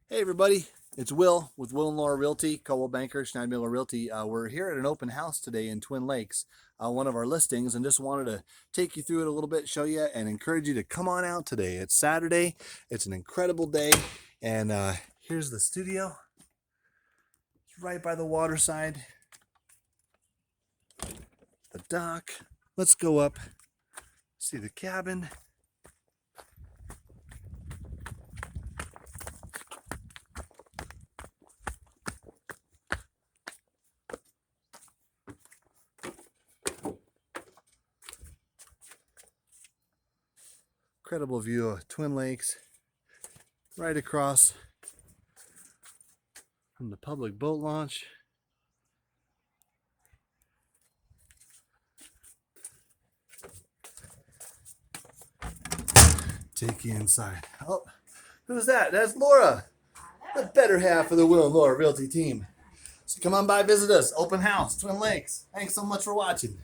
Hey everybody, it's Will with Will and Laura Realty, Coldwell Banker, Schneider Realty. We're here at an open house today in Twin Lakes, one of our listings, and just wanted to take you through it a little bit, show you, and encourage you to come on out today. It's Saturday, it's an incredible day, and here's the studio. It's right by the waterside, the dock. Let's go up, see the cabin. Incredible view of Twin Lakes right across from the public boat launch. Take you inside. Oh, who's that? That's Laura, the better half of the Will and Laura Realty team. So come on by, visit us. Open house, Twin Lakes. Thanks so much for watching.